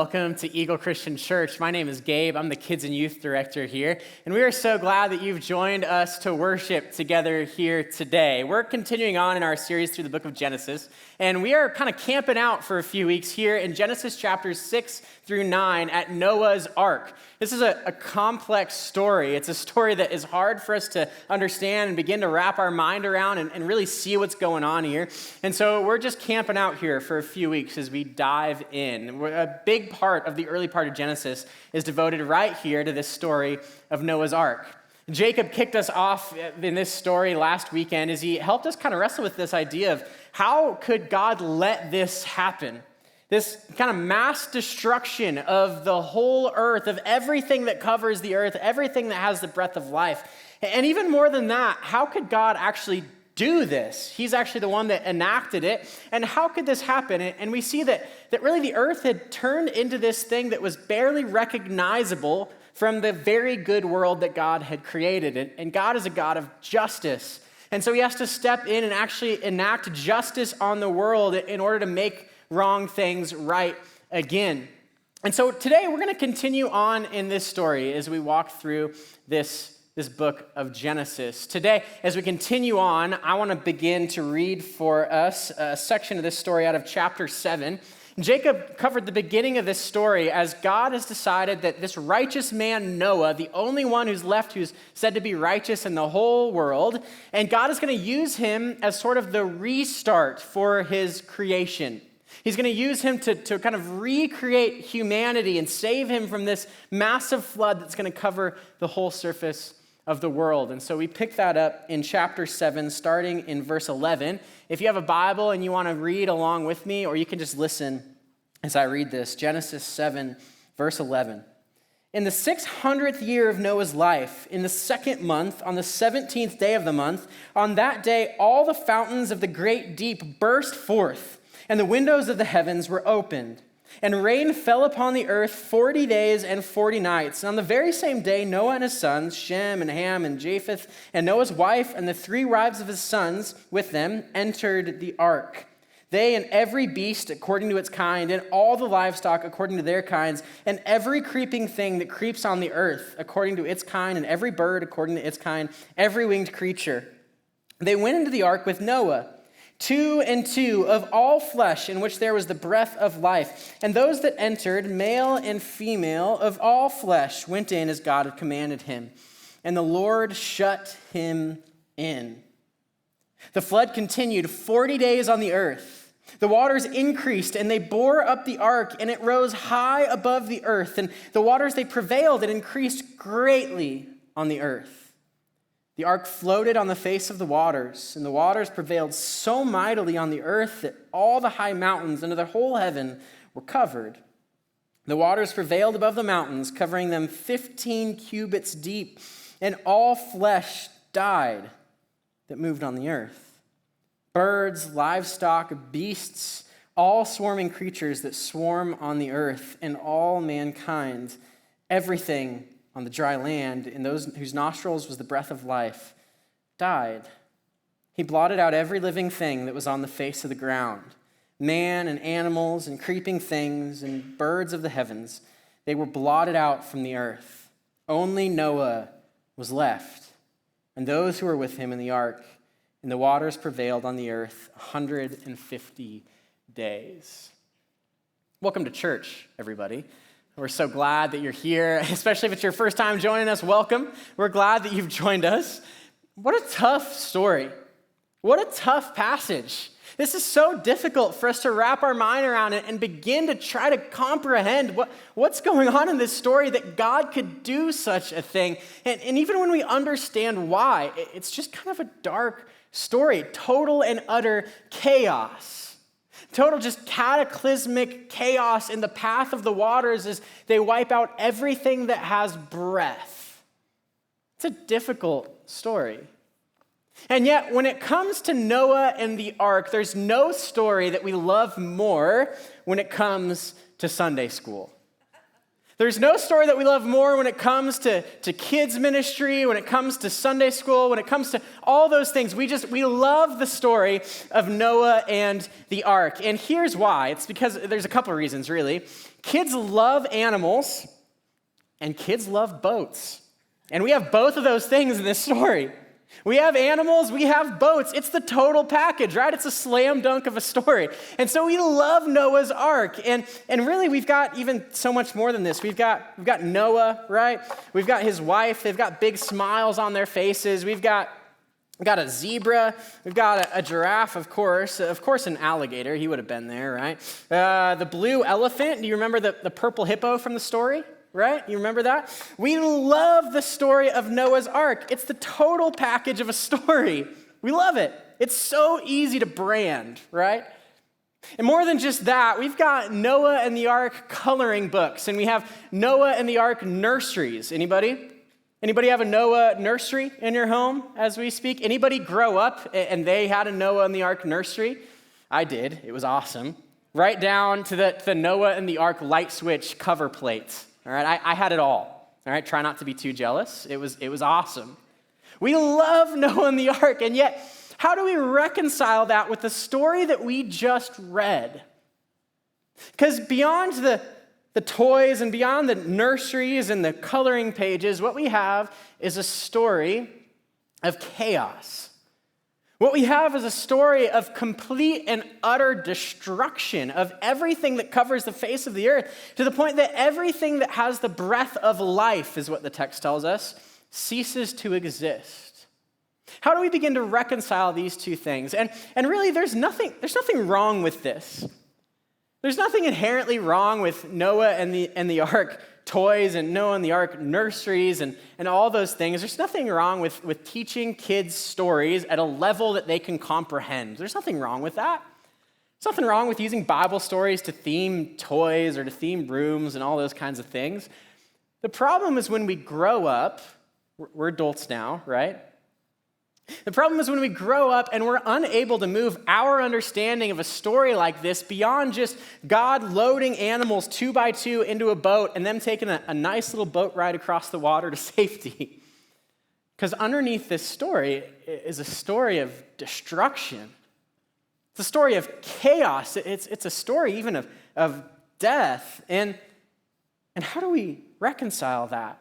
welcome to Eagle Christian Church. My name is Gabe. I'm the Kids and Youth Director here, and we are so glad that you've joined us to worship together here today. We're continuing on in our series through the book of Genesis, and we are kind of camping out for a few weeks here in Genesis chapters 6 through 9 at Noah's Ark. This is a complex story. It's a story that is hard for us to understand and begin to wrap our mind around and really see what's going on here. And so we're just camping out here for a few weeks as we dive in. A big part of the early part of Genesis is devoted right here to this story of Noah's Ark. Jacob kicked us off in this story last weekend as he helped us kind of wrestle with this idea of how could God let this happen? This kind of mass destruction of the whole earth, of everything that covers the earth, everything that has the breath of life. And even more than that, how could God actually do this? He's actually the one that enacted it. And how could this happen? And we see that really the earth had turned into this thing that was barely recognizable from the very good world that God had created. And God is a God of justice. And so he has to step in and actually enact justice on the world in order to make wrong things right again. And so today we're going to continue on in this story as we walk through this book of Genesis. Today, as we continue on, I want to begin to read for us a section of this story out of chapter 7. Jacob covered the beginning of this story as God has decided that this righteous man Noah, the only one who's left who's said to be righteous in the whole world, and God is going to use him as sort of the restart for his creation. He's going to use him to kind of recreate humanity and save him from this massive flood that's going to cover the whole surface of the world. And so we pick that up in chapter 7, starting in verse 11. If you have a Bible and you want to read along with me, or you can just listen as I read this, Genesis 7, verse 11. In the 600th year of Noah's life, in the second month, on the 17th day of the month, on that day all the fountains of the great deep burst forth, and the windows of the heavens were opened, and rain fell upon the earth 40 days and 40 nights. And on the very same day, Noah and his sons, Shem and Ham and Japheth, and Noah's wife and the 3 wives of his sons with them entered the ark. They and every beast according to its kind, and all the livestock according to their kinds, and every creeping thing that creeps on the earth according to its kind, and every bird according to its kind, every winged creature. They went into the ark with Noah, 2 and 2 of all flesh in which there was the breath of life. And those that entered, male and female of all flesh, went in as God had commanded him. And the Lord shut him in. The flood continued 40 days on the earth. The waters increased, and they bore up the ark, and it rose high above the earth. And the waters, they prevailed and increased greatly on the earth. The ark floated on the face of the waters, and the waters prevailed so mightily on the earth that all the high mountains under the whole heaven were covered. The waters prevailed above the mountains, covering them 15 cubits deep, and all flesh died that moved on the earth. Birds, livestock, beasts, all swarming creatures that swarm on the earth, and all mankind, everything on the dry land, in those whose nostrils was the breath of life, died. He blotted out every living thing that was on the face of the ground, man and animals and creeping things and birds of the heavens. They were blotted out from the earth. Only Noah was left, and those who were with him in the ark, and the waters prevailed on the earth 150 days. Welcome to church, everybody. We're so glad that you're here, especially if it's your first time joining us. Welcome. We're glad that you've joined us. What a tough story. What a tough passage. This is so difficult for us to wrap our mind around it and begin to try to comprehend what's going on in this story, that God could do such a thing. And even when we understand why, it's just kind of a dark story. Total and utter chaos. Total just cataclysmic chaos in the path of the waters as they wipe out everything that has breath. It's a difficult story. And yet, when it comes to Noah and the ark, there's no story that we love more when it comes to Sunday school. There's no story that we love more when it comes to kids ministry, when it comes to Sunday school, when it comes to all those things. We love the story of Noah and the ark. And here's why. It's because there's a couple of reasons, really. Kids love animals, and kids love boats. And we have both of those things in this story. We have animals, we have boats. It's the total package, right? It's a slam dunk of a story. And so we love Noah's ark. And really, we've got even so much more than this. We've got Noah, right? We've got his wife. They've got big smiles on their faces. We've got a zebra. We've got a giraffe, of course an alligator. He would have been there, right? The blue elephant. Do you remember the purple hippo from the story? Right? You remember that? We love the story of Noah's ark. It's the total package of a story. We love it. It's so easy to brand, right? And more than just that, we've got Noah and the ark coloring books, and we have Noah and the ark nurseries. Anybody? Anybody have a Noah nursery in your home as we speak? Anybody grow up and they had a Noah and the ark nursery? I did. It was awesome. Right down to the Noah and the ark light switch cover plates. All right, I had it all. All right, try not to be too jealous. It was awesome. We love Noah and the ark, and yet, how do we reconcile that with the story that we just read? Because beyond the toys and beyond the nurseries and the coloring pages, what we have is a story of chaos. What we have is a story of complete and utter destruction of everything that covers the face of the earth, to the point that everything that has the breath of life, is what the text tells us, ceases to exist. How do we begin to reconcile these two things? And really, there's nothing wrong with this. There's nothing inherently wrong with Noah and the ark toys and Noah and the ark nurseries and all those things. There's nothing wrong with teaching kids stories at a level that they can comprehend. There's nothing wrong with that. There's nothing wrong with using Bible stories to theme toys or to theme rooms and all those kinds of things. The problem is when we grow up, we're adults now, right? The problem is when we grow up and we're unable to move our understanding of a story like this beyond just God loading animals 2 by 2 into a boat and them taking a nice little boat ride across the water to safety. Because underneath this story is a story of destruction. It's a story of chaos. It's a story even of death. And how do we reconcile that?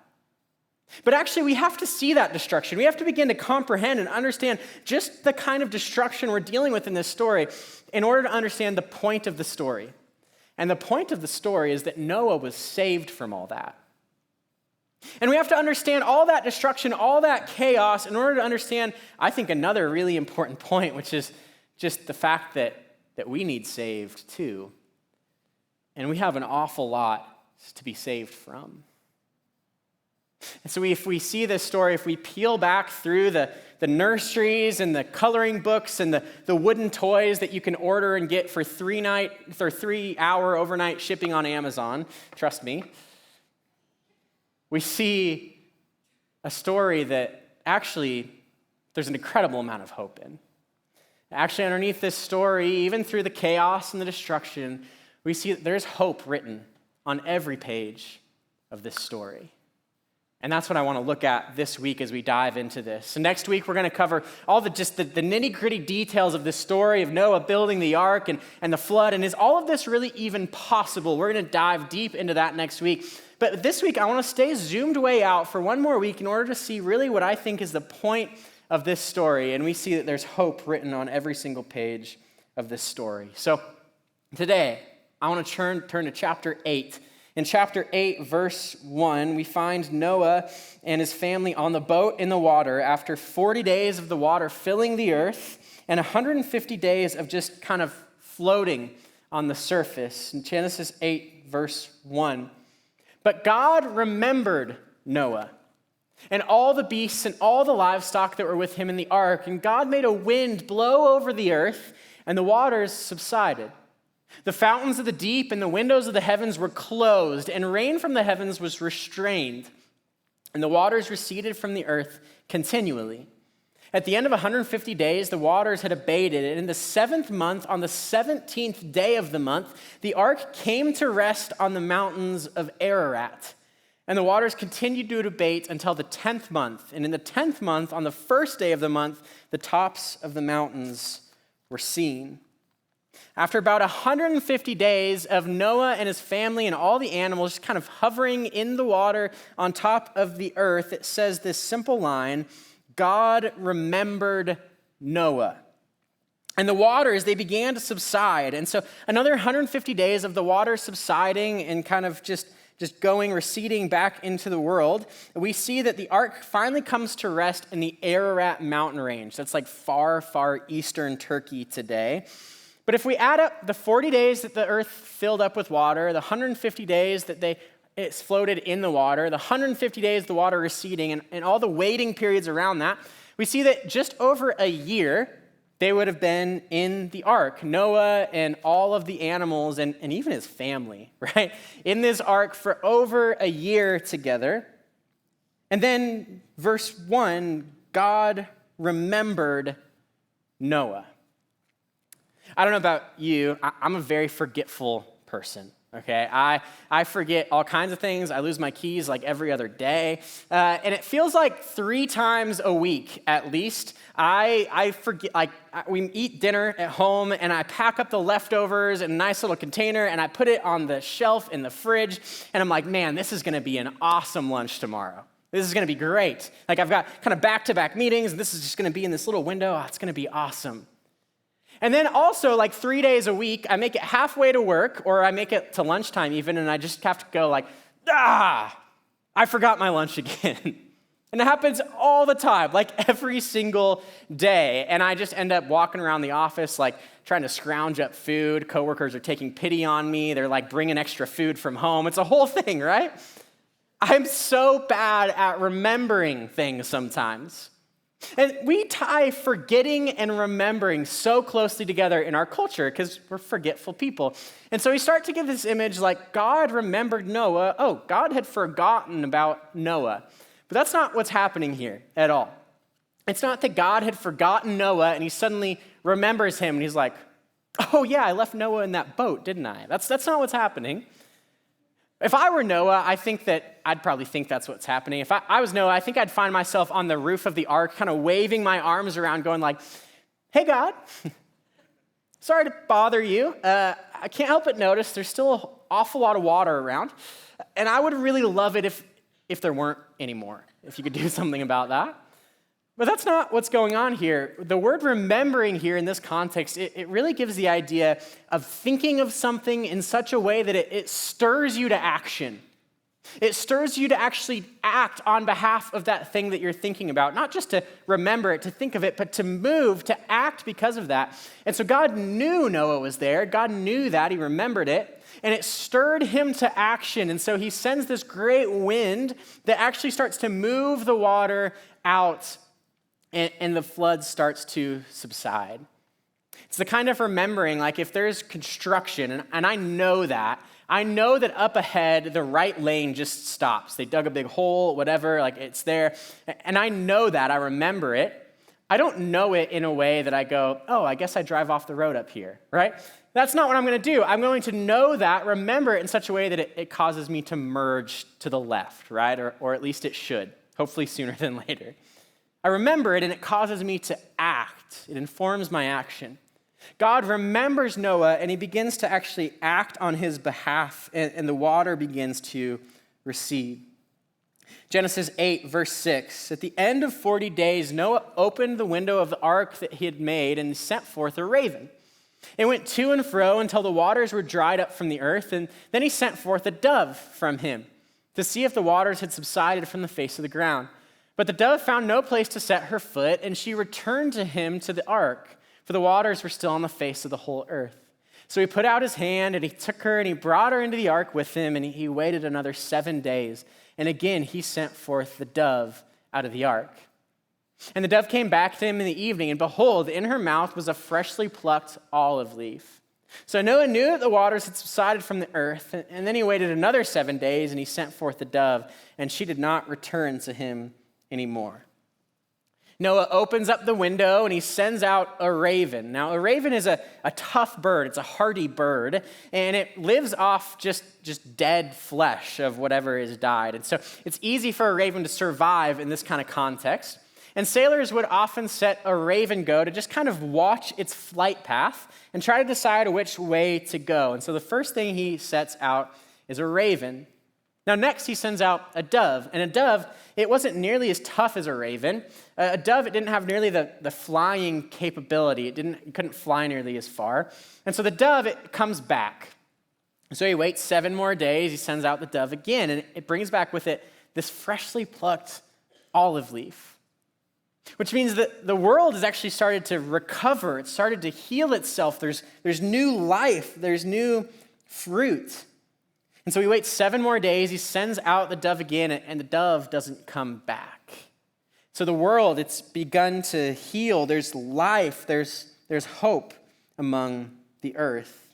But actually, we have to see that destruction. We have to begin to comprehend and understand just the kind of destruction we're dealing with in this story in order to understand the point of the story. And the point of the story is that Noah was saved from all that. And we have to understand all that destruction, all that chaos, in order to understand, I think, another really important point, which is just the fact that we need saved too. And we have an awful lot to be saved from. And so if we see this story, if we peel back through the nurseries and the coloring books and the wooden toys that you can order and get for 3-hour overnight shipping on Amazon, trust me, we see a story that actually there's an incredible amount of hope in. Actually, underneath this story, even through the chaos and the destruction, we see that there's hope written on every page of this story. And that's what I want to look at this week as we dive into this. So next week, we're going to cover all the nitty-gritty details of this story of Noah building the ark and the flood. And is all of this really even possible? We're going to dive deep into that next week. But this week, I want to stay zoomed way out for one more week in order to see really what I think is the point of this story. And we see that there's hope written on every single page of this story. So today, I want to turn to chapter 8. In chapter 8, verse 1, we find Noah and his family on the boat in the water after 40 days of the water filling the earth and 150 days of just kind of floating on the surface. In Genesis 8, verse 1. But God remembered Noah and all the beasts and all the livestock that were with him in the ark, and God made a wind blow over the earth, and the waters subsided. The fountains of the deep and the windows of the heavens were closed, and rain from the heavens was restrained, and the waters receded from the earth continually. At the end of 150 days, the waters had abated, and in the 7th month, on the 17th day of the month, the ark came to rest on the mountains of Ararat. And the waters continued to abate until the 10th month. And in the 10th month, on the first day of the month, the tops of the mountains were seen. After about 150 days of Noah and his family and all the animals just kind of hovering in the water on top of the earth, it says this simple line, God remembered Noah. And the waters, they began to subside. And so another 150 days of the water subsiding and kind of just receding back into the world, we see that the ark finally comes to rest in the Ararat mountain range. That's like far, far eastern Turkey today. But if we add up the 40 days that the earth filled up with water, the 150 days that it's floated in the water, the 150 days the water receding, and all the waiting periods around that, we see that just over a year, they would have been in the ark. Noah and all of the animals and even his family, right? In this ark for over a year together. And then verse 1, God remembered Noah. I don't know about you, I'm a very forgetful person. Okay, I forget all kinds of things. I lose my keys like every other day. And it feels like 3 times a week at least. I forget, we eat dinner at home and I pack up the leftovers in a nice little container and I put it on the shelf in the fridge. And I'm like, man, this is gonna be an awesome lunch tomorrow. This is gonna be great. Like I've got kind of back-to-back meetings and this is just gonna be in this little window. Oh, it's gonna be awesome. And then also, like 3 days a week, I make it halfway to work, or I make it to lunchtime even, and I just have to go like, I forgot my lunch again. And it happens all the time, like every single day. And I just end up walking around the office, like trying to scrounge up food. Coworkers are taking pity on me. They're like bringing extra food from home. It's a whole thing, right? I'm so bad at remembering things sometimes. And we tie forgetting and remembering so closely together in our culture because we're forgetful people. And so we start to get this image like God remembered Noah. Oh, God had forgotten about Noah. But that's not what's happening here at all. It's not that God had forgotten Noah and he suddenly remembers him and he's like, oh yeah, I left Noah in that boat, didn't I? That's not what's happening. If I were Noah, I think that I'd probably think that's what's happening. If I was Noah, I think I'd find myself on the roof of the ark, kind of waving my arms around, going like, hey, God, sorry to bother you. I can't help but notice there's still an awful lot of water around, and I would really love it if there weren't anymore, if you could do something about that. But that's not what's going on here. The word remembering here in this context, it really gives the idea of thinking of something in such a way that it stirs you to action. It stirs you to actually act on behalf of that thing that you're thinking about, not just to remember it, to think of it, but to move, to act because of that. And so God knew Noah was there. God knew that. He remembered it. And it stirred him to action. And so he sends this great wind that actually starts to move the water out, and the flood starts to subside. It's the kind of remembering, like if there's construction, and I know that up ahead, the right lane just stops. They dug a big hole, whatever, like it's there. And I know that, I remember it. I don't know it in a way that I go, oh, I guess I drive off the road up here, right? That's not what I'm going to do. I'm going to know that, remember it in such a way that it causes me to merge to the left, right? Or at least it should, hopefully sooner than later. I remember it and it causes me to act. It informs my action. God remembers Noah and he begins to actually act on his behalf and the water begins to recede. Genesis 8, verse 6, at the end of 40 days, Noah opened the window of the ark that he had made and sent forth a raven. It went to and fro until the waters were dried up from the earth, and then he sent forth a dove from him to see if the waters had subsided from the face of the ground. But the dove found no place to set her foot, and she returned to him to the ark, for the waters were still on the face of the whole earth. So he put out his hand, and he took her, and he brought her into the ark with him, and he waited another 7 days. And again he sent forth the dove out of the ark. And the dove came back to him in the evening, and behold, in her mouth was a freshly plucked olive leaf. So Noah knew that the waters had subsided from the earth, and then he waited another 7 days, and he sent forth the dove, and she did not return to him anymore. Noah opens up the window and he sends out a raven. Now, a raven is a tough bird. It's a hardy bird, and it lives off just dead flesh of whatever has died. And so it's easy for a raven to survive in this kind of context. And sailors would often set a raven go to just kind of watch its flight path and try to decide which way to go. And so the first thing he sets out is a raven. Now next he sends out a dove. And a dove, it wasn't nearly as tough as a raven. A dove, it didn't have nearly the flying capability. It couldn't fly nearly as far. And so the dove, it comes back. So he waits 7 more days. He sends out the dove again, and it brings back with it this freshly plucked olive leaf. Which means that the world has actually started to recover. It started to heal itself. There's new life. There's new fruit. And so he waits 7 more days. He sends out the dove again, and the dove doesn't come back. So the world, it's begun to heal. There's life. There's hope among the earth.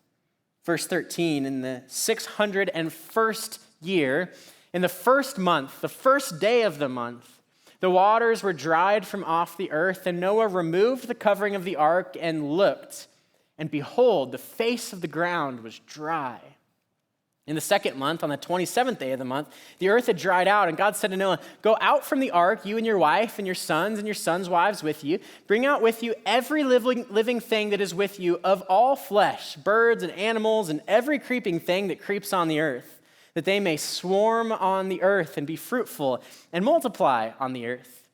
Verse 13, in the 601st year, in the first month, the first day of the month, the waters were dried from off the earth, and Noah removed the covering of the ark and looked, and behold, the face of the ground was dry. In the second month, on the 27th day of the month, the earth had dried out, and God said to Noah, "Go out from the ark, you and your wife and your sons' wives with you. Bring out with you every living thing that is with you of all flesh, birds and animals and every creeping thing that creeps on the earth, that they may swarm on the earth and be fruitful and multiply on the earth."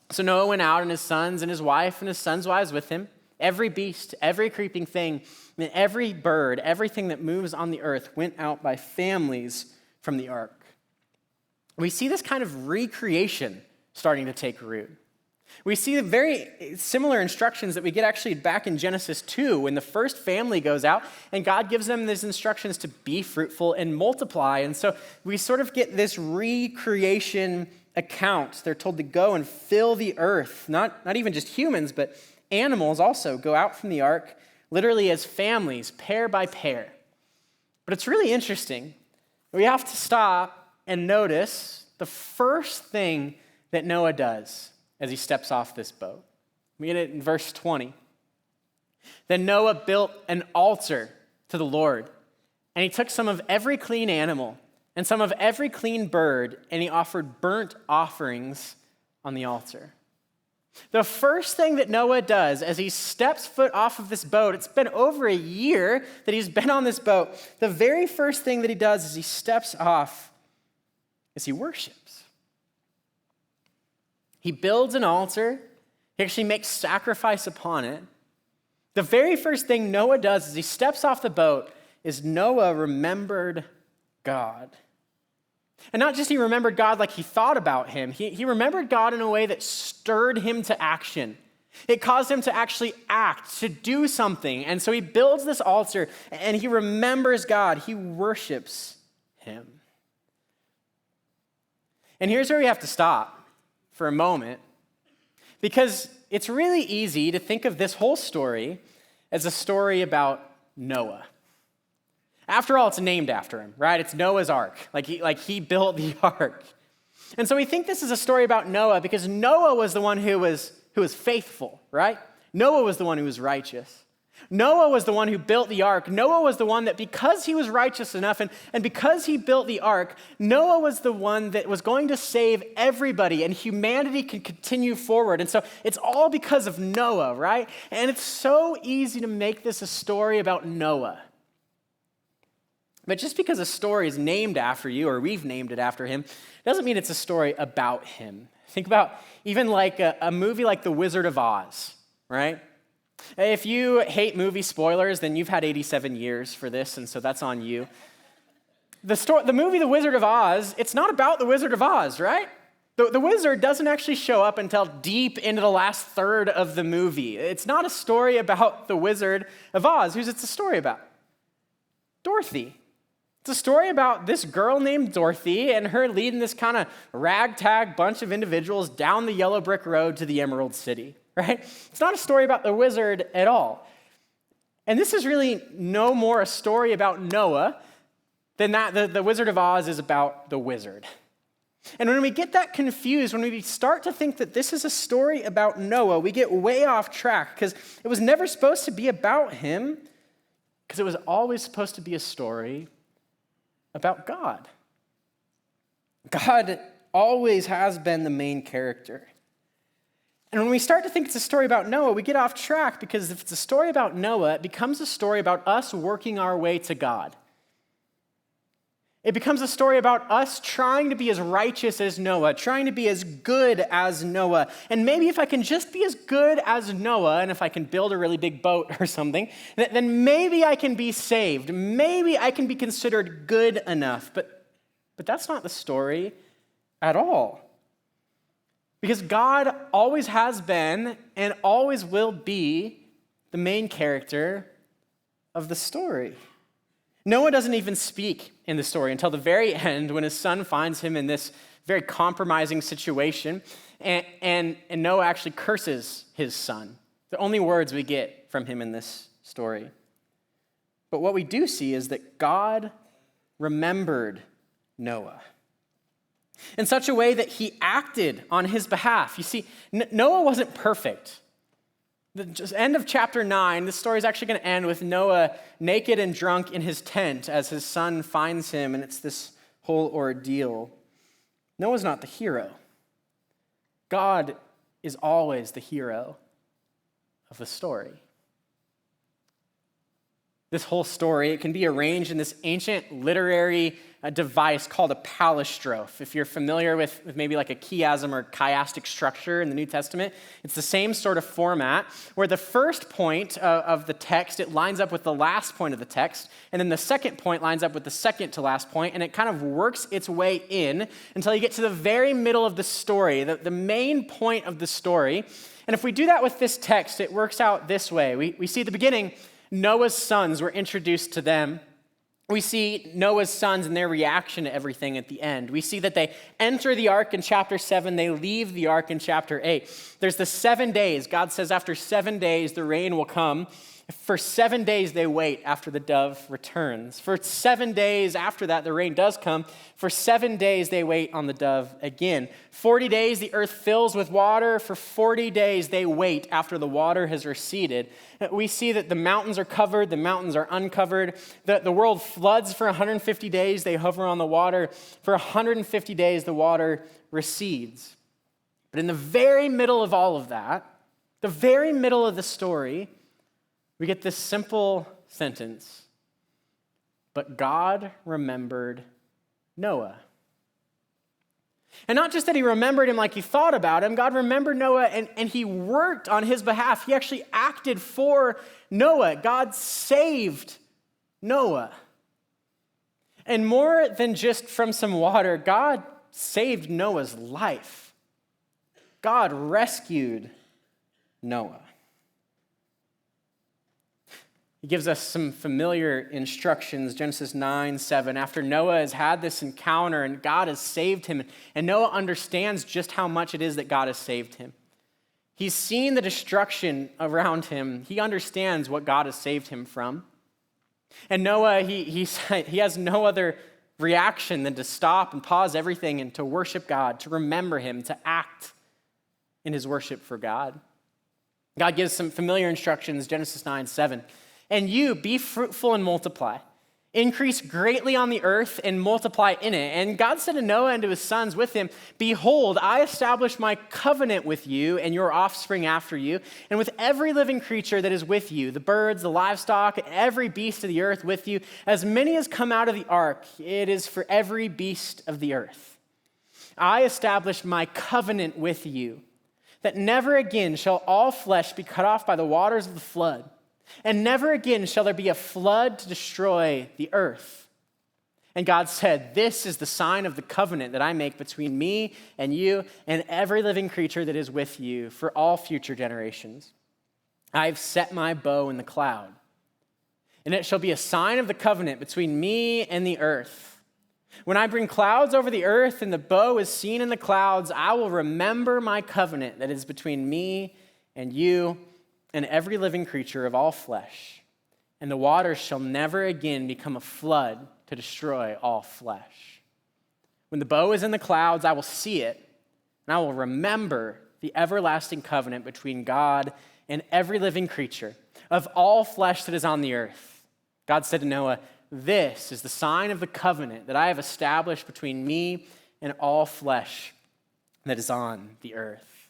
So Noah went out, and his sons and his wife and his sons' wives with him. Every beast, every creeping thing, and every bird, everything that moves on the earth went out by families from the ark. We see this kind of recreation starting to take root. We see the very similar instructions that we get actually back in Genesis 2 when the first family goes out and God gives them these instructions to be fruitful and multiply. And so we sort of get this recreation account. They're told to go and fill the earth, not even just humans, but animals also go out from the ark, literally as families, pair by pair. But it's really interesting. We have to stop and notice the first thing that Noah does as he steps off this boat. We get it in verse 20. Then Noah built an altar to the Lord, and he took some of every clean animal and some of every clean bird, and he offered burnt offerings on the altar. The first thing that Noah does as he steps foot off of this boat, it's been over a year that he's been on this boat, the very first thing that he does as he steps off is he worships. He builds an altar. He actually makes sacrifice upon it. The very first thing Noah does as he steps off the boat is Noah remembered God. And not just he remembered God like he thought about him. He remembered God in a way that stirred him to action. It caused him to actually act, to do something. And so he builds this altar and he remembers God. He worships him. And here's where we have to stop for a moment, because it's really easy to think of this whole story as a story about Noah. After all, it's named after him, right? It's Noah's Ark. Like he built the ark. And so we think this is a story about Noah because Noah was the one who was faithful, right? Noah was the one who was righteous. Noah was the one who built the ark. Noah was the one that because he was righteous enough and because he built the ark, Noah was the one that was going to save everybody and humanity can continue forward. And so it's all because of Noah, right? And it's so easy to make this a story about Noah. But just because a story is named after you, or we've named it after him, doesn't mean it's a story about him. Think about even like a movie like The Wizard of Oz, right? If you hate movie spoilers, then you've had 87 years for this, and so that's on you. The movie The Wizard of Oz, it's not about the Wizard of Oz, right? The wizard doesn't actually show up until deep into the last third of the movie. It's not a story about the Wizard of Oz. Who's it a story about? Dorothy. It's a story about this girl named Dorothy and her leading this kind of ragtag bunch of individuals down the yellow brick road to the Emerald City, right? It's not a story about the wizard at all. And this is really no more a story about Noah than that the Wizard of Oz is about the wizard. And when we get that confused, when we start to think that this is a story about Noah, we get way off track because it was never supposed to be about him, because it was always supposed to be a story about God. God always has been the main character. And when we start to think it's a story about Noah, we get off track because if it's a story about Noah, it becomes a story about us working our way to God. It becomes a story about us trying to be as righteous as Noah, trying to be as good as Noah. And maybe if I can just be as good as Noah, and if I can build a really big boat or something, then maybe I can be saved. Maybe I can be considered good enough. But that's not the story at all. Because God always has been and always will be the main character of the story. Noah doesn't even speak in the story until the very end when his son finds him in this very compromising situation, and Noah actually curses his son. The only words we get from him in this story. But what we do see is that God remembered Noah in such a way that he acted on his behalf. You see, Noah wasn't perfect. The end of chapter 9, this story is actually going to end with Noah naked and drunk in his tent as his son finds him, and it's this whole ordeal. Noah's not the hero. God is always the hero of the story. This whole story, it can be arranged in this ancient literary device called a palistrophe. If you're familiar with maybe like a chiasm or chiastic structure in the New Testament, it's the same sort of format where the first point of the text, it lines up with the last point of the text, and then the second point lines up with the second to last point, and it kind of works its way in until you get to the very middle of the story, the main point of the story. And if we do that with this text, it works out this way. We see at the beginning, Noah's sons were introduced to them. We see Noah's sons and their reaction to everything at the end. We see that they enter the ark in chapter 7. They leave the ark in chapter 8. There's the 7 days. God says after 7 days, the rain will come. For 7 days, they wait after the dove returns. For 7 days after that, the rain does come. For 7 days, they wait on the dove again. 40 days, the earth fills with water. For 40 days, they wait after the water has receded. We see that the mountains are covered, the mountains are uncovered. The world floods for 150 days. They hover on the water. For 150 days, the water recedes. But in the very middle of all of that, the very middle of the story, we get this simple sentence, but God remembered Noah. And not just that he remembered him like he thought about him, God remembered Noah and he worked on his behalf. He actually acted for Noah. God saved Noah. And more than just from some water, God saved Noah's life. God rescued Noah. He gives us some familiar instructions, Genesis 9:7. After Noah has had this encounter and God has saved him, and Noah understands just how much it is that God has saved him. He's seen the destruction around him. He understands what God has saved him from. And Noah, he has no other reaction than to stop and pause everything and to worship God, to remember him, to act in his worship for God. God gives some familiar instructions, Genesis 9:7. And you, be fruitful and multiply. Increase greatly on the earth and multiply in it. And God said to Noah and to his sons with him, behold, I establish my covenant with you and your offspring after you, and with every living creature that is with you, the birds, the livestock, every beast of the earth with you, as many as come out of the ark, it is for every beast of the earth. I establish my covenant with you, that never again shall all flesh be cut off by the waters of the flood. And never again shall there be a flood to destroy the earth. And God said, this is the sign of the covenant that I make between me and you and every living creature that is with you for all future generations. I've set my bow in the cloud, and it shall be a sign of the covenant between me and the earth. When I bring clouds over the earth and the bow is seen in the clouds, I will remember my covenant that is between me and you and every living creature of all flesh, and the waters shall never again become a flood to destroy all flesh. When the bow is in the clouds, I will see it, and I will remember the everlasting covenant between God and every living creature of all flesh that is on the earth. God said to Noah, this is the sign of the covenant that I have established between me and all flesh that is on the earth.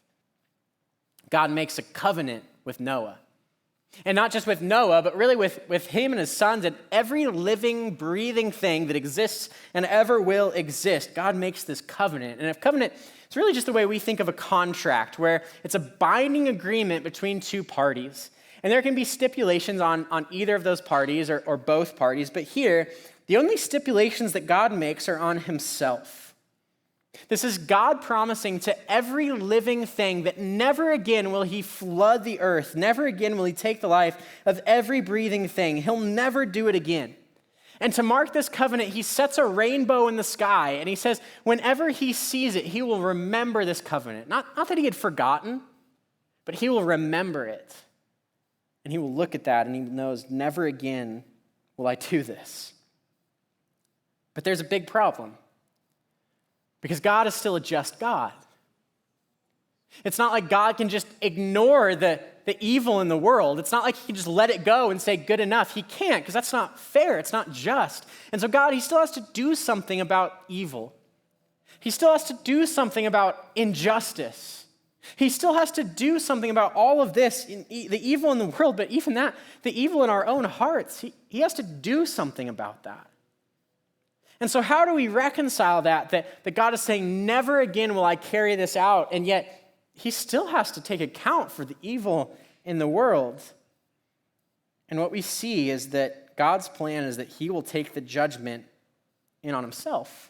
God makes a covenant with Noah. And not just with Noah, but really with him and his sons and every living, breathing thing that exists and ever will exist. God makes this covenant. And a covenant, it's really just the way we think of a contract, where it's a binding agreement between two parties. And there can be stipulations on either of those parties or both parties. But here, the only stipulations that God makes are on himself. This is God promising to every living thing that never again will he flood the earth. Never again will he take the life of every breathing thing. He'll never do it again. And to mark this covenant, he sets a rainbow in the sky. And he says, whenever he sees it, he will remember this covenant. Not that he had forgotten, but he will remember it. And he will look at that and he knows, never again will I do this. But there's a big problem. Because God is still a just God. It's not like God can just ignore the evil in the world. It's not like he can just let it go and say, good enough. He can't, because that's not fair. It's not just. And so God, he still has to do something about evil. He still has to do something about injustice. He still has to do something about all of this, the evil in the world, but even that, the evil in our own hearts. He has to do something about that. And so how do we reconcile that God is saying, never again will I carry this out, and yet he still has to take account for the evil in the world? And what we see is that God's plan is that he will take the judgment in on himself.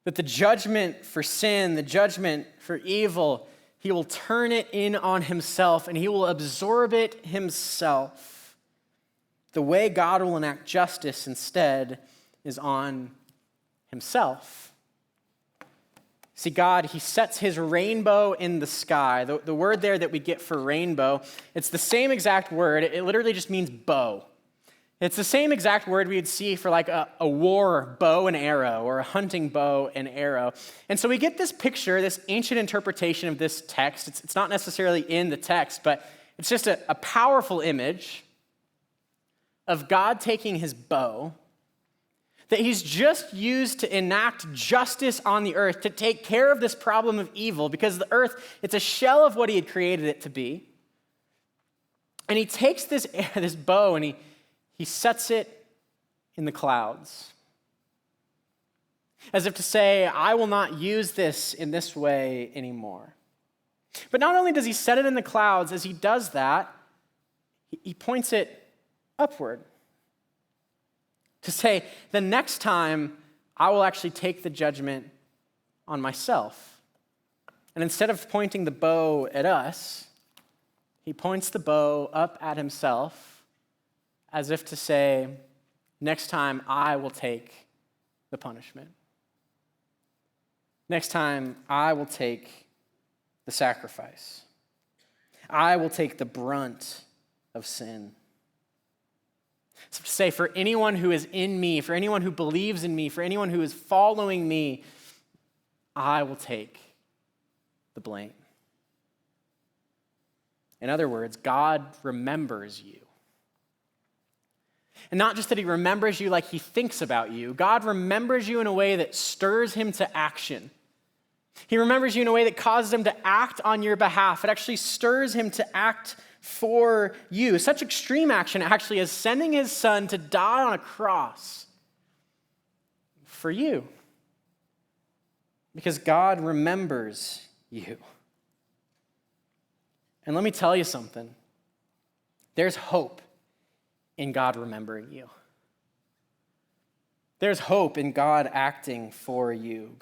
That the judgment for sin, the judgment for evil, he will turn it in on himself, and he will absorb it himself. The way God will enact justice instead is on himself. See, God, he sets his rainbow in the sky. The word there that we get for rainbow, it's the same exact word. It literally just means bow. It's the same exact word we would see for like a war bow and arrow, or a hunting bow and arrow. And so we get this picture, this ancient interpretation of this text. It's not necessarily in the text, but it's just a powerful image of God taking his bow that he's just used to enact justice on the earth, to take care of this problem of evil, because the earth, it's a shell of what he had created it to be. And he takes this bow and he sets it in the clouds, as if to say, I will not use this in this way anymore. But not only does he set it in the clouds, as he does that, he points it upward, to say, the next time I will actually take the judgment on myself. And instead of pointing the bow at us, he points the bow up at himself, as if to say, next time I will take the punishment. Next time I will take the sacrifice. I will take the brunt of sin. So to say, for anyone who is in me, for anyone who believes in me, for anyone who is following me, I will take the blame. In other words, God remembers you. And not just that he remembers you like he thinks about you. God remembers you in a way that stirs him to action. He remembers you in a way that causes him to act on your behalf. It actually stirs him to act for you. Such extreme action actually as sending his son to die on a cross for you. Because God remembers you. And let me tell you something. There's hope in God remembering you. There's hope in God acting for you,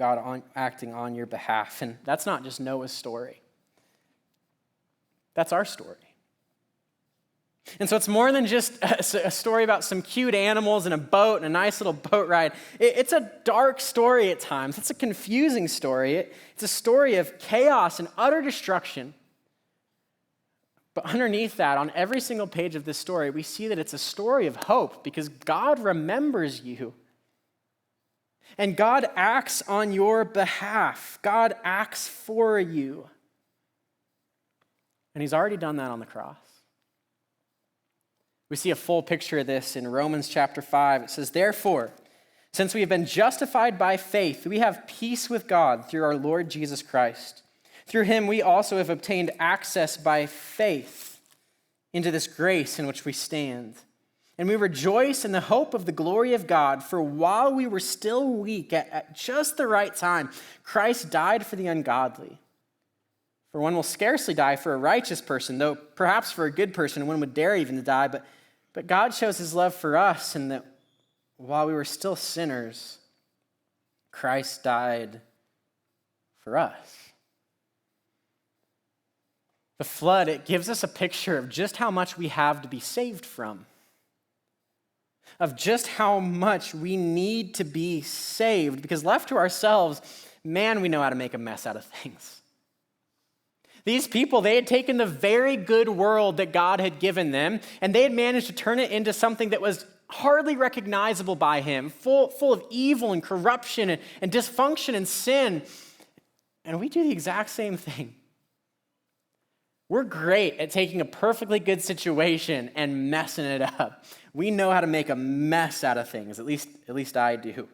acting on your behalf. And that's not just Noah's story. That's our story. And so it's more than just a story about some cute animals and a boat and a nice little boat ride. It's a dark story at times. It's a confusing story. It's a story of chaos and utter destruction. But underneath that, on every single page of this story, we see that it's a story of hope because God remembers you. And God acts on your behalf. God acts for you. And he's already done that on the cross. We see a full picture of this in Romans chapter 5. It says, "Therefore, since we have been justified by faith, we have peace with God through our Lord Jesus Christ. Through him we also have obtained access by faith into this grace in which we stand. And we rejoice in the hope of the glory of God, for while we were still weak, at just the right time, Christ died for the ungodly. For one will scarcely die for a righteous person, though perhaps for a good person one would dare even to die. But God shows his love for us in that while we were still sinners, Christ died for us." The flood, it gives us a picture of just how much we have to be saved from, of just how much we need to be saved, because left to ourselves, man, we know how to make a mess out of things. These people, they had taken the very good world that God had given them, and they had managed to turn it into something that was hardly recognizable by him, full of evil and corruption and dysfunction and sin. And we do the exact same thing. We're great at taking a perfectly good situation and messing it up. We know how to make a mess out of things, at least I do.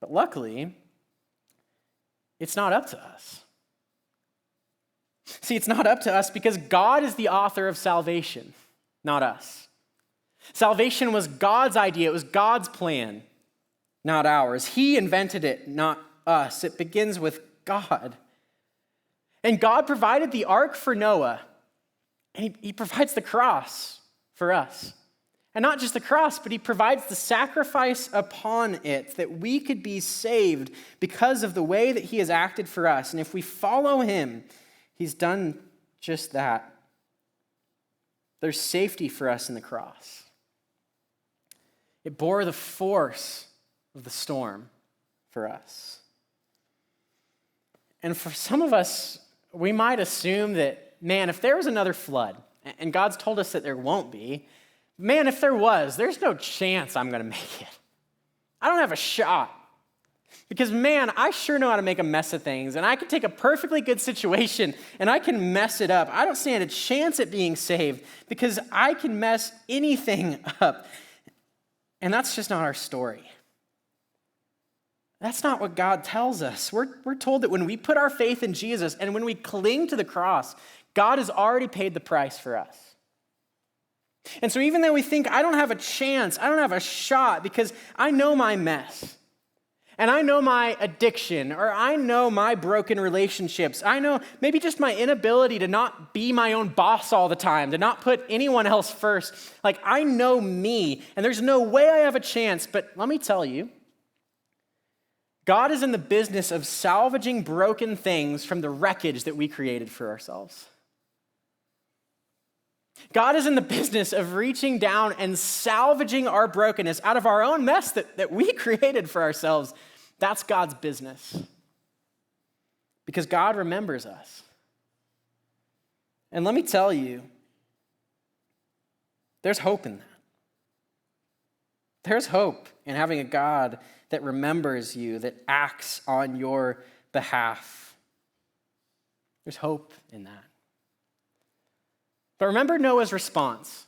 But luckily, it's not up to us. See, it's not up to us because God is the author of salvation, not us. Salvation was God's idea. It was God's plan, not ours. He invented it, not us. It begins with God. And God provided the ark for Noah, and he provides the cross for us. And not just the cross, but he provides the sacrifice upon it that we could be saved because of the way that he has acted for us. And if we follow him, he's done just that. There's safety for us in the cross. It bore the force of the storm for us. And for some of us, we might assume that, man, if there was another flood, and God's told us that there won't be, man, if there was, there's no chance I'm going to make it. I don't have a shot. Because, man, I sure know how to make a mess of things, and I can take a perfectly good situation, and I can mess it up. I don't stand a chance at being saved because I can mess anything up. And that's just not our story. That's not what God tells us. We're told that when we put our faith in Jesus and when we cling to the cross, God has already paid the price for us. And so even though we think, I don't have a chance, I don't have a shot because I know my mess, and I know my addiction, or I know my broken relationships, I know maybe just my inability to not be my own boss all the time, to not put anyone else first. Like, I know me, and there's no way I have a chance, but let me tell you, God is in the business of salvaging broken things from the wreckage that we created for ourselves. God is in the business of reaching down and salvaging our brokenness out of our own mess that we created for ourselves. That's God's business. Because God remembers us. And let me tell you, there's hope in that. There's hope in having a God that remembers you, that acts on your behalf. There's hope in that. But remember Noah's response.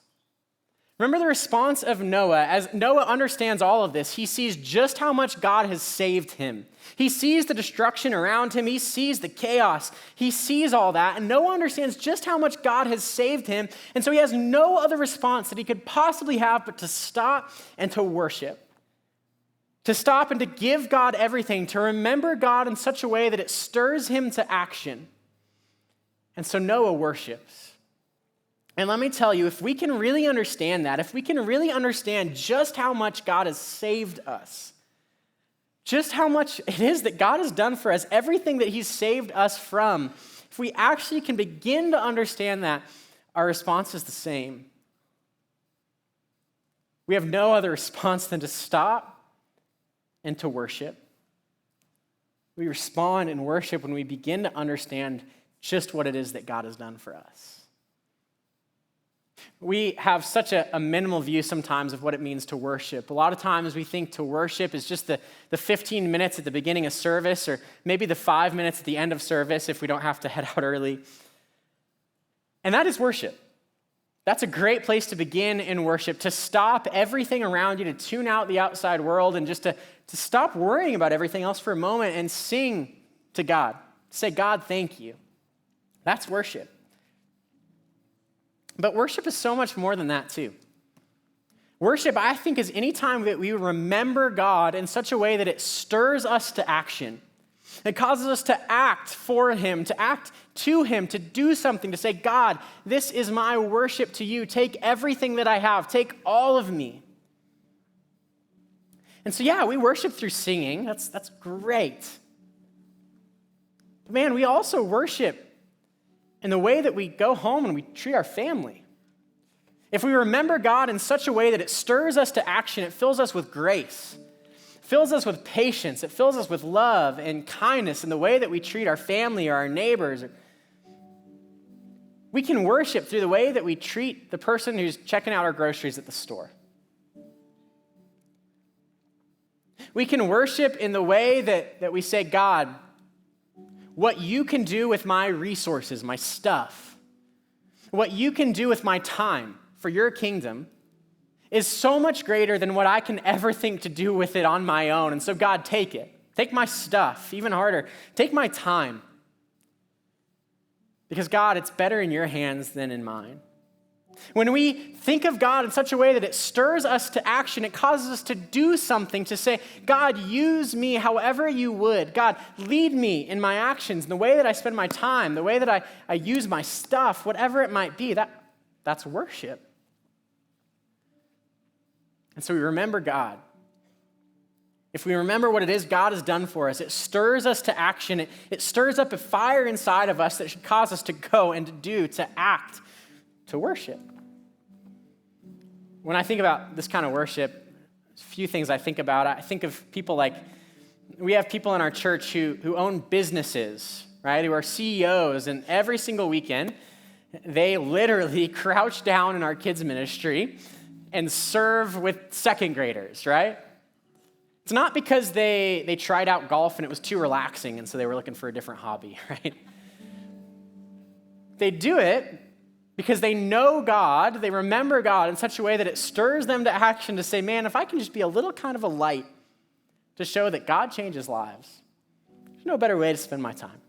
Remember the response of Noah. As Noah understands all of this, he sees just how much God has saved him. He sees the destruction around him. He sees the chaos. He sees all that. And Noah understands just how much God has saved him. And so he has no other response that he could possibly have but to stop and to worship. To stop and to give God everything, to remember God in such a way that it stirs him to action. And so Noah worships. And let me tell you, if we can really understand that, if we can really understand just how much God has saved us, just how much it is that God has done for us, everything that he's saved us from, if we actually can begin to understand that, our response is the same. We have no other response than to stop and to worship. We respond in worship when we begin to understand just what it is that God has done for us. We have such a minimal view sometimes of what it means to worship. A lot of times we think to worship is just the 15 minutes at the beginning of service, or maybe the 5 minutes at the end of service if we don't have to head out early. And that is worship. That's a great place to begin in worship, to stop everything around you, to tune out the outside world, and just to stop worrying about everything else for a moment and sing to God. Say, God, thank you. That's worship. But worship is so much more than that too. Worship, I think, is any time that we remember God in such a way that it stirs us to action. It causes us to act for him, to act to him, to do something, to say, God, this is my worship to you. Take everything that I have. Take all of me. And so, yeah, we worship through singing. That's great. But man, we also worship in the way that we go home and we treat our family. If we remember God in such a way that it stirs us to action, it fills us with grace, fills us with patience, it fills us with love and kindness in the way that we treat our family or our neighbors. We can worship through the way that we treat the person who's checking out our groceries at the store. We can worship in the way that we say, God, what you can do with my resources, my stuff, what you can do with my time for your kingdom is so much greater than what I can ever think to do with it on my own. And so, God, take it. Take my stuff, even harder. Take my time. Because, God, it's better in your hands than in mine. When we think of God in such a way that it stirs us to action, it causes us to do something, to say, God, use me however you would. God, lead me in my actions, in the way that I spend my time, the way that I use my stuff, whatever it might be. That's worship. And so we remember God. If we remember what it is God has done for us, it stirs us to action. It stirs up a fire inside of us that should cause us to go and to do, to act, to worship. When I think about this kind of worship, a few things I think about. I think of people like, we have people in our church who own businesses, right, who are CEOs, and every single weekend, they literally crouch down in our kids' ministry and serve with second graders, right? It's not because they tried out golf and it was too relaxing, and so they were looking for a different hobby, right? They do it because they know God, they remember God in such a way that it stirs them to action to say, man, if I can just be a little kind of a light to show that God changes lives, there's no better way to spend my time.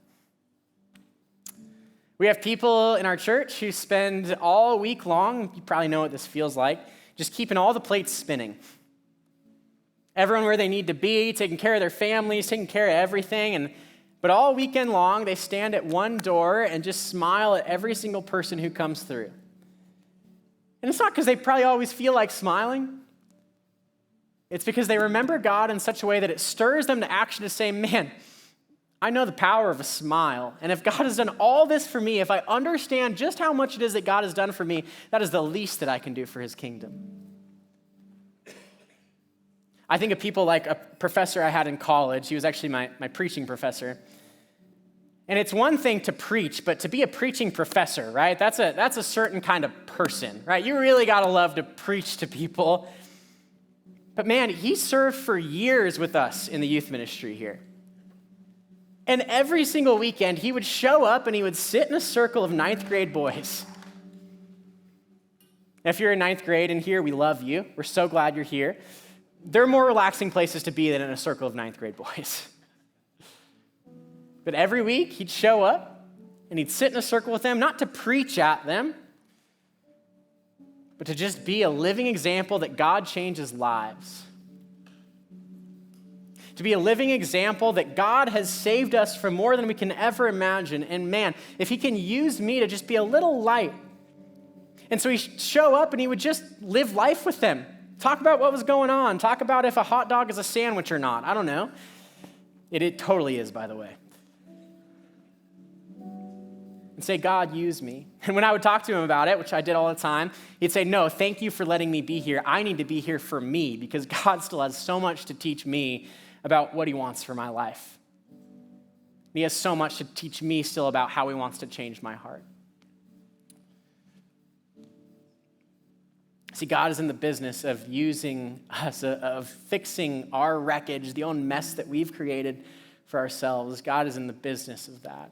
We have people in our church who spend all week long, you probably know what this feels like, just keeping all the plates spinning. Everyone where they need to be, taking care of their families, taking care of everything, but all weekend long, they stand at one door and just smile at every single person who comes through. And it's not because they probably always feel like smiling. It's because they remember God in such a way that it stirs them to action to say, man, I know the power of a smile. And if God has done all this for me, if I understand just how much it is that God has done for me, that is the least that I can do for his kingdom. I think of people like a professor I had in college. He was actually my preaching professor. And it's one thing to preach, but to be a preaching professor, right? That's a certain kind of person, right? You really got to love to preach to people. But man, he served for years with us in the youth ministry here. And every single weekend, he would show up and he would sit in a circle of ninth grade boys. If you're in ninth grade and here, we love you. We're so glad you're here. There are more relaxing places to be than in a circle of ninth grade boys. But every week, he'd show up and he'd sit in a circle with them, not to preach at them, but to just be a living example that God changes lives. To be a living example that God has saved us from more than we can ever imagine. And man, if he can use me to just be a little light. And so he'd show up and he would just live life with them. Talk about what was going on. Talk about if a hot dog is a sandwich or not. I don't know. It totally is, by the way. And say, God, use me. And when I would talk to him about it, which I did all the time, he'd say, no, thank you for letting me be here. I need to be here for me because God still has so much to teach me about what he wants for my life. He has so much to teach me still about how he wants to change my heart. See, God is in the business of using us, of fixing our wreckage, the own mess that we've created for ourselves. God is in the business of that.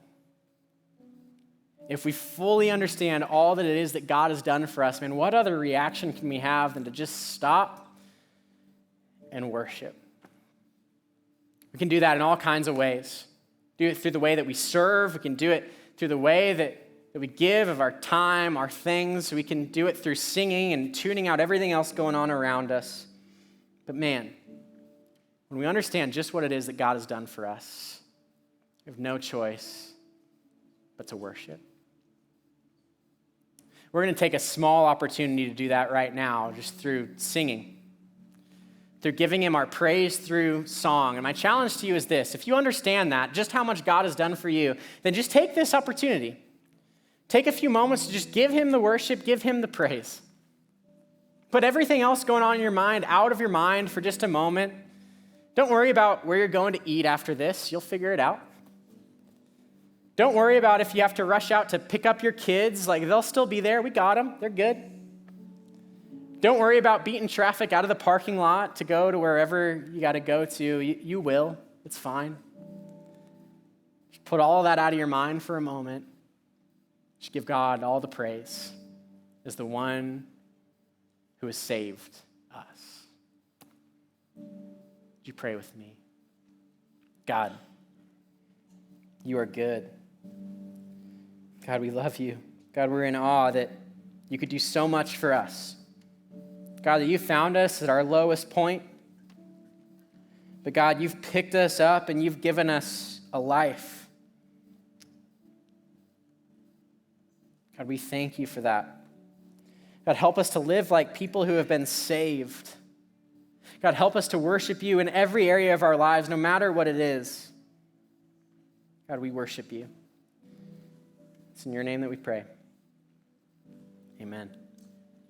If we fully understand all that it is that God has done for us, man, what other reaction can we have than to just stop and worship? We can do that in all kinds of ways. Do it through the way that we serve. We can do it through the way that we give of our time, our things. We can do it through singing and tuning out everything else going on around us. But man, when we understand just what it is that God has done for us, we have no choice but to worship. We're going to take a small opportunity to do that right now, just through singing, through giving him our praise through song. And my challenge to you is this: if you understand that, just how much God has done for you, then just take this opportunity. Take a few moments to just give him the worship, give him the praise. Put everything else going on in your mind out of your mind for just a moment. Don't worry about where you're going to eat after this. You'll figure it out. Don't worry about if you have to rush out to pick up your kids. Like, they'll still be there. We got them. They're good. Don't worry about beating traffic out of the parking lot to go to wherever you got to go to. You will. It's fine. Just put all that out of your mind for a moment. Just give God all the praise as the one who has saved us. Would you pray with me? God, you are good. God, we love you. God, we're in awe that you could do so much for us. God, that you found us at our lowest point. But God, you've picked us up and you've given us a life. God, we thank you for that. God, help us to live like people who have been saved. God, help us to worship you in every area of our lives, no matter what it is. God, we worship you. It's in your name that we pray. Amen.